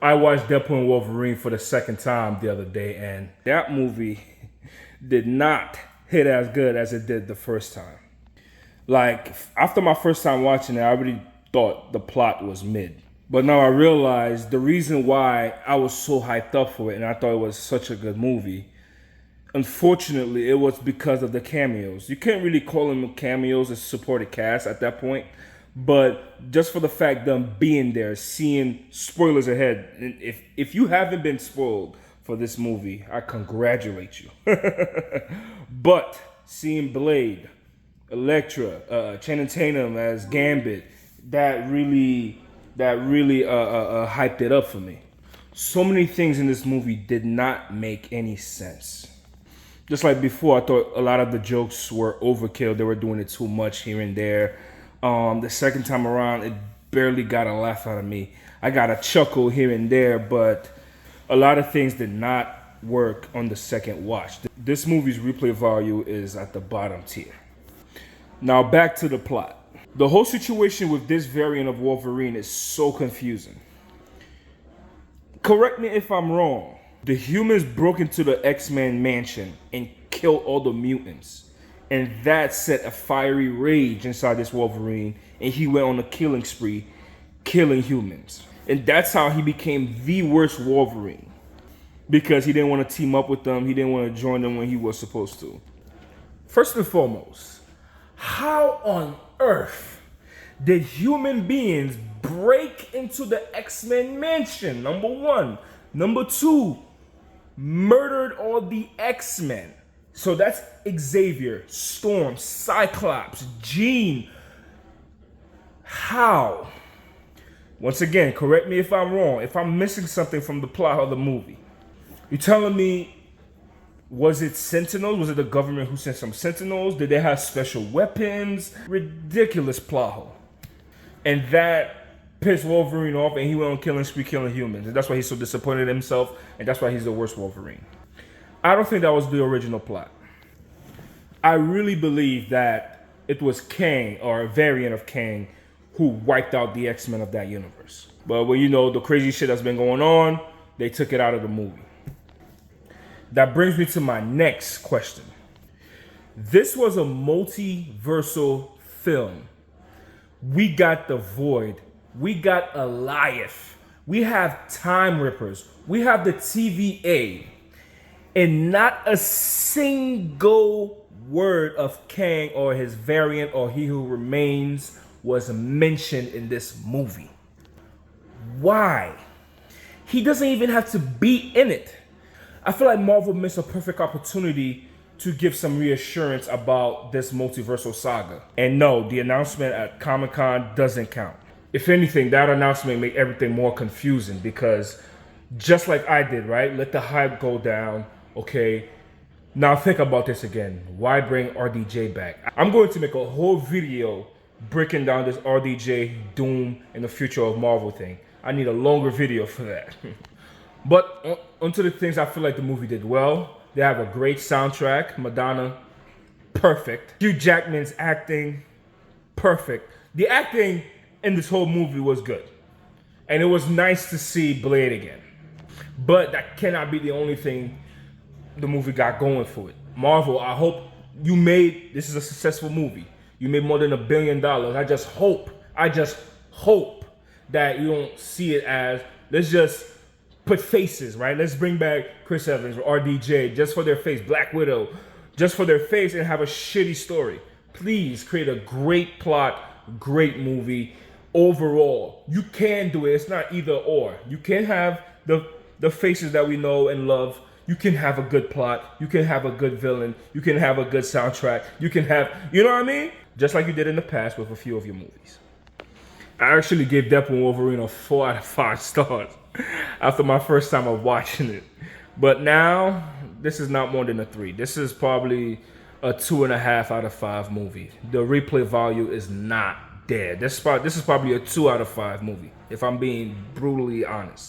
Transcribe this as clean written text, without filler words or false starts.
I watched Deapool and Wolverine for the second time the other day, and that movie did not hit as good as it did the first time. Like, after my first time watching it, I really thought the plot was mid. But now I realized the reason why I was so hyped up for it and I thought it was such a good movie, unfortunately, it was because of the cameos. You can't really call them cameos as supported cast at that point. But just for the fact them being there, seeing spoilers ahead, and if you haven't been spoiled for this movie, I congratulate you. But seeing Blade, Elektra, Channing Tatum as Gambit, that really hyped it up for me. So many things in this movie did not make any sense. Just like before, I thought a lot of the jokes were overkill. They were doing it too much here and there. The second time around, it barely got a laugh out of me. I got a chuckle here and there, but a lot of things did not work on the second watch. This movie's replay value is at the bottom tier. Now back to the plot. The whole situation with this variant of Wolverine is so confusing. Correct me if I'm wrong. The humans broke into the X-Men mansion and killed all the mutants. And that set a fiery rage inside this Wolverine, and he went on a killing spree, killing humans. And that's how he became the worst Wolverine. Because he didn't want to team up with them, he didn't want to join them when he was supposed to. First and foremost, how on earth did human beings break into the X-Men mansion? Number one. Number two, murdered all the X-Men. So that's Xavier, Storm, Cyclops, Jean. How? Once again, correct me if I'm wrong, if I'm missing something from the plot of the movie. You're telling me, was it Sentinels? Was it the government who sent some Sentinels? Did they have special weapons? Ridiculous plot hole. And that pissed Wolverine off, and he went on killing spree, killing humans. And that's why he's so disappointed in himself, and that's why he's the worst Wolverine. I don't think that was the original plot. I really believe that it was Kang, or a variant of Kang, who wiped out the X-Men of that universe. But when you know the crazy shit that's been going on, they took it out of the movie. That brings me to my next question. This was a multiversal film. We got the Void. We got Eliath. We have Time Rippers. We have the TVA. And not a single word of Kang or his variant or He Who Remains was mentioned in this movie. Why? He doesn't even have to be in it. I feel like Marvel missed a perfect opportunity to give some reassurance about this multiversal saga. And no, the announcement at Comic-Con doesn't count. If anything, that announcement made everything more confusing because just like I did, right? Let the hype go down. Okay, now think about this again. Why bring RDJ back? I'm going to make a whole video breaking down this RDJ, Doom, and the future of Marvel thing. I need a longer video for that. But onto the things I feel like the movie did well. They have a great soundtrack. Madonna, perfect. Hugh Jackman's acting, perfect. The acting in this whole movie was good. And it was nice to see Blade again. But that cannot be the only thing the movie got going for it. Marvel, I hope this is a successful movie. You made more than $1 billion. I just hope that you don't see it as, let's just put faces, right? Let's bring back Chris Evans or RDJ just for their face, Black Widow, just for their face and have a shitty story. Please create a great plot, great movie. Overall, you can do it. It's not either or. You can have the faces that we know and love. You can have a good plot. You can have a good villain. You can have a good soundtrack. You can have, you know what I mean? Just like you did in the past with a few of your movies. I actually gave Deapool and Wolverine a 4 out of 5 stars after my first time of watching it. But now, this is not more than a 3. This is probably a 2.5 out of 5 movie. The replay value is not there. This is probably a 2 out of 5 movie, if I'm being brutally honest.